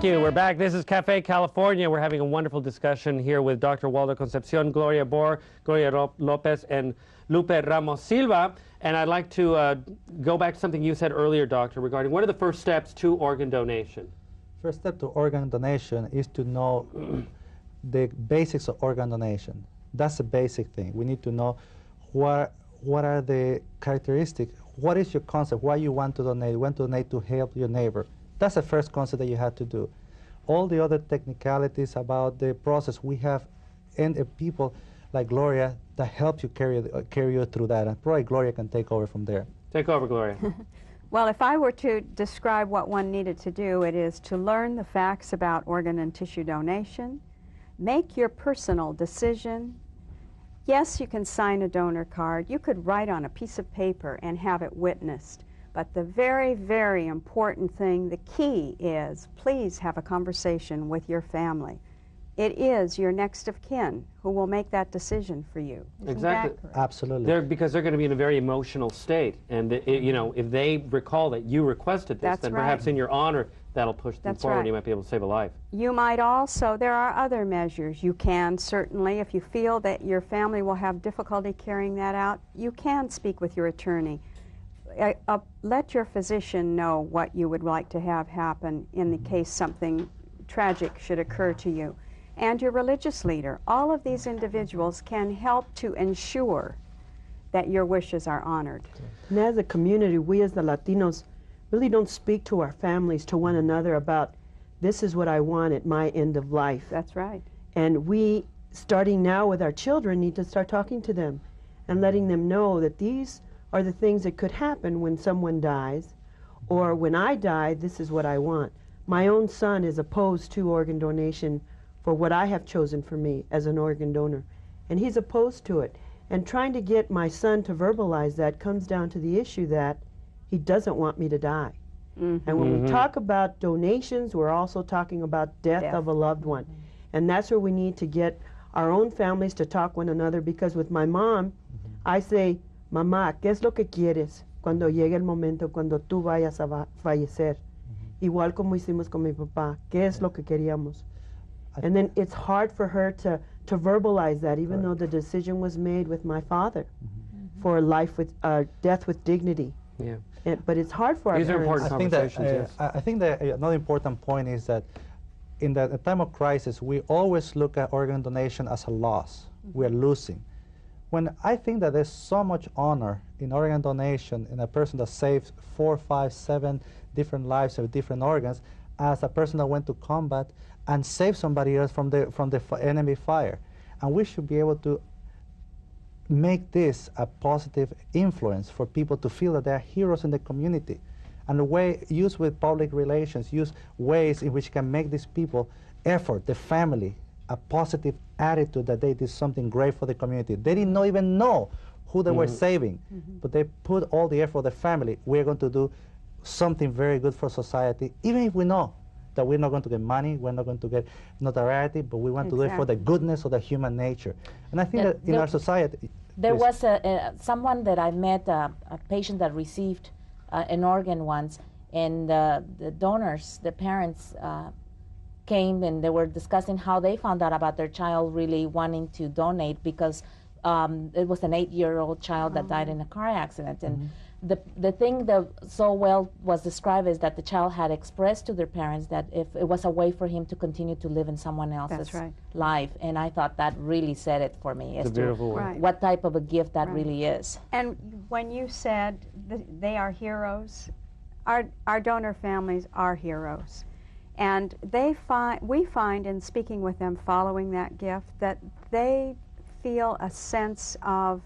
you. We're back. This is Cafe California. We're having a wonderful discussion here with Dr. Waldo Concepcion, Gloria Bor, Gloria Lopez, and Lupe Ramos Silva. And I'd like to go back to something you said earlier, Doctor, regarding what are the first steps to organ donation? First step to organ donation is to know the basics of organ donation. That's the basic thing. We need to know what are the characteristics, what is your concept, why you want to donate. You want to donate to help your neighbor. That's the first concept that you have to do. All the other technicalities about the process, we have people like Gloria that help you carry you through that. And probably Gloria can take over from there. Take over, Gloria. Well, if I were to describe what one needed to do, it is to learn the facts about organ and tissue donation, make your personal decision. Yes, you can sign a donor card. You could write on a piece of paper and have it witnessed. But the very, very important thing, the key is, please have a conversation with your family. It is your next of kin who will make that decision for you. Exactly. Absolutely. Because they're going to be in a very emotional state. And, you know, if they recall that you requested this, then perhaps in your honor, that'll push them forward. You might be able to save a life. You might also, there are other measures. You can certainly, if you feel that your family will have difficulty carrying that out, you can speak with your attorney. Let your physician know what you would like to have happen in the case something tragic should occur to you. And your religious leader. All of these individuals can help to ensure that your wishes are honored. And as a community, we as the Latinos really don't speak to our families, to one another about, this is what I want at my end of life. That's right. And we, starting now with our children, need to start talking to them and letting them know that these are the things that could happen when someone dies, or when I die, this is what I want. My own son is opposed to organ donation for what I have chosen for me as an organ donor, and he's opposed to it. And trying to get my son to verbalize that comes down to the issue that he doesn't want me to die. And when we talk about donations, we're also talking about death of a loved one. And that's where we need to get our own families to talk one another, because with my mom, I say, mamá, ¿qué es lo que quieres cuando llegue el momento, cuando tú vayas a fallecer? Igual como hicimos con mi papá, ¿qué es lo que queríamos? And then it's hard for her to verbalize that, even though the decision was made with my father for life with death with dignity. Yeah. But it's hard for our These are parents. important conversations, yes. I think that another important point is that in the time of crisis, we always look at organ donation as a loss. We are losing. When I think that there's so much honor in organ donation in a person that saves 4, 5, 7 different lives of different organs, as a person that went to combat and saved somebody else from the enemy fire. And we should be able to make this a positive influence for people to feel that they are heroes in the community. And the way, use with public relations, use ways in which can make these people effort, the family, a positive attitude that they did something great for the community. They didn't even know who they were saving, but they put all the effort of the family. We're going to do something very good for society, even if we know that we're not going to get money, we're not going to get notoriety, but we want to do it for the goodness of the human nature. And I think that in our society... There was someone that I met, a patient that received an organ once, and the donors, the parents, came and they were discussing how they found out about their child really wanting to donate, because it was an 8-year-old child that died in a car accident. And the thing that so well was described is that the child had expressed to their parents that if it was a way for him to continue to live in someone else's life. And I thought that really said it for me as to what type of a gift that really is. And when you said they are heroes, our donor families are heroes. And we find in speaking with them following that gift that they feel a sense of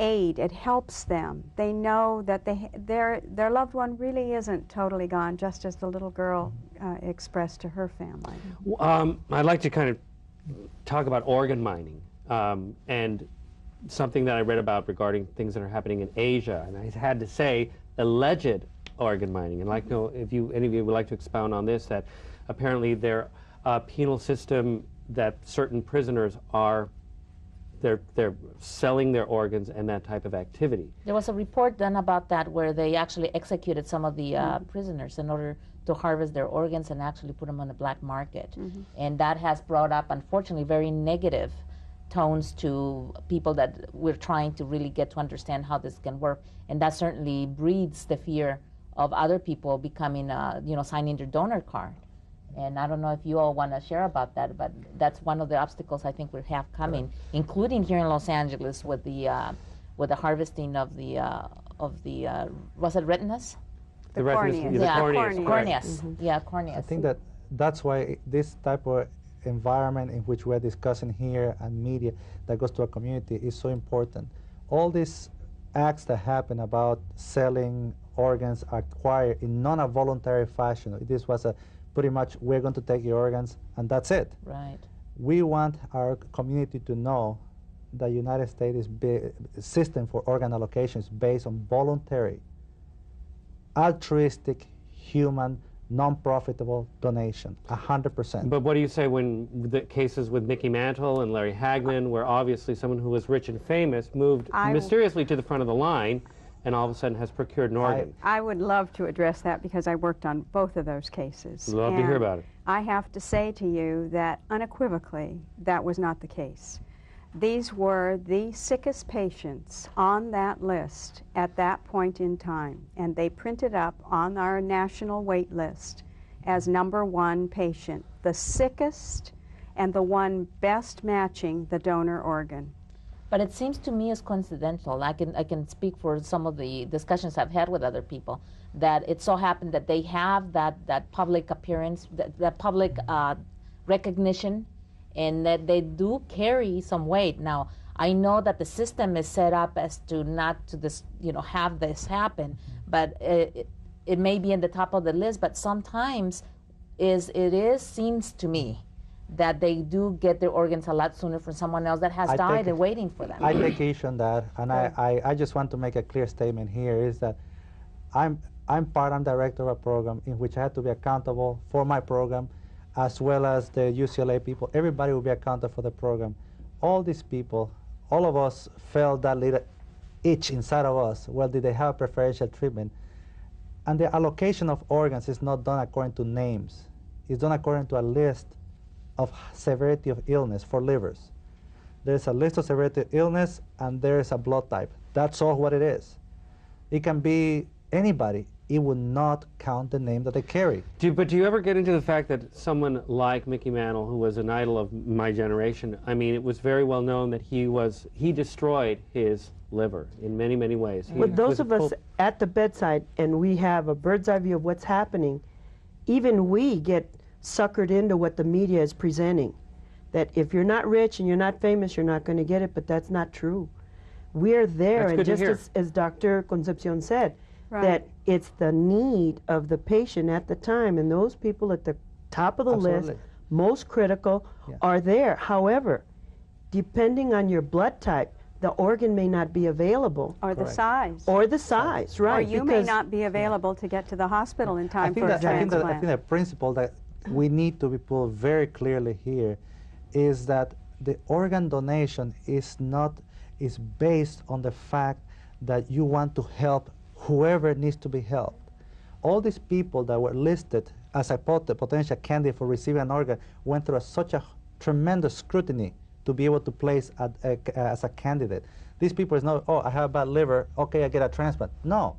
aid. It helps them. They know that their loved one really isn't totally gone, just as the little girl expressed to her family. I'd like to kind of talk about organ mining and something that I read about regarding things that are happening in Asia. And I had to say alleged organ mining. And like, if any of you would like to expound on this, that apparently their penal system, that certain prisoners are they're selling their organs and that type of activity. There was a report done about that where they actually executed some of the prisoners in order to harvest their organs and actually put them on the black market. And that has brought up, unfortunately, very negative tones to people that we're trying to really get to understand how this can work. And that certainly breeds the fear of other people becoming, signing their donor card. And I don't know if you all want to share about that, but that's one of the obstacles I think we have coming, including here in Los Angeles with the harvesting of the was it retinas? The retinas, corneas. the Yeah, corneas. corneas. Yeah, corneas. I think that's why this type of environment in which we're discussing here and media that goes to a community is so important. All these acts that happen about selling organs acquired in non-voluntary fashion. This was pretty much, we're going to take your organs and that's it. Right. We want our community to know the United States system for organ allocation is based on voluntary, altruistic, human, non-profitable donation, 100%. But what do you say when the cases with Mickey Mantle and Larry Hagman, where obviously someone who was rich and famous moved mysteriously to the front of the line and all of a sudden has procured an organ? I would love to address that because I worked on both of those cases. Love to hear about it. I have to say to you that unequivocally that was not the case. These were the sickest patients on that list at that point in time, and they printed up on our national wait list as #1 patient, the sickest and the one best matching the donor organ. But it seems to me as coincidental. I can speak for some of the discussions I've had with other people, that it so happened that they have that public appearance, that public recognition, and that they do carry some weight. Now, I know that the system is set up as to not to this, have this happen, but it may be in the top of the list. But sometimes seems to me that they do get their organs a lot sooner from someone else that has died and waiting for them. I take issue on that, and I just want to make a clear statement here is that I'm director of a program in which I have to be accountable for my program, as well as the UCLA people. Everybody will be accountable for the program. All these people, all of us felt that little itch inside of us. Well, did they have preferential treatment? And the allocation of organs is not done according to names. It's done according to a list of severity of illness for livers. There's a list of severity of illness and there's a blood type. That's all what it is. It can be anybody. It would not count the name that they carry. But do you ever get into the fact that someone like Mickey Mantle, who was an idol of my generation, I mean, it was very well known that he destroyed his liver in many, many ways. With those of us at the bedside, and we have a bird's eye view of what's happening, even we get suckered into what the media is presenting. That if you're not rich and you're not famous, you're not going to get it, but that's not true. We're there, and just as Dr. Concepcion said, that it's the need of the patient at the time, and those people at the top of the list, most critical, are there. However, depending on your blood type, the organ may not be available. Or the size. Or the size, right. Or you may not be available to get to the hospital in time for a transplant. I think the principle that we need to be put very clearly here is that the organ donation is based on the fact that you want to help whoever needs to be helped. All these people that were listed as a potential candidate for receiving an organ went through such a tremendous scrutiny to be able to place as a candidate. These people is not, oh, I have a bad liver, okay, I get a transplant. No,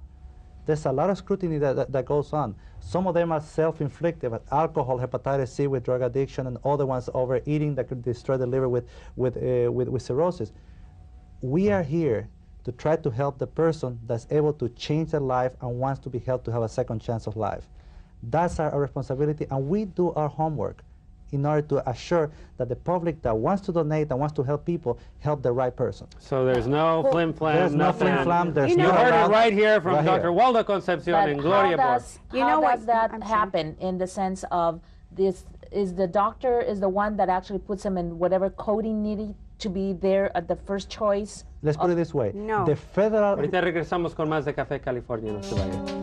there's a lot of scrutiny that goes on. Some of them are self-inflicted, but alcohol, hepatitis C with drug addiction, and other ones overeating that could destroy the liver with cirrhosis. We are here to try to help the person that's able to change their life and wants to be helped to have a second chance of life. That's our responsibility, and we do our homework in order to assure that the public that wants to donate and wants to help people help the right person. So there's no flim-flam, there's no flim-flam, there's You no heard around, it right here from right Dr. here. Waldo Concepcion and Gloria Borg. How does that happen in the sense of this? Is the doctor is the one that actually puts them in whatever coding needed to be there at the first choice? Let's put it this way. No. The federal... Ahorita regresamos con más de Café California, no se vayan.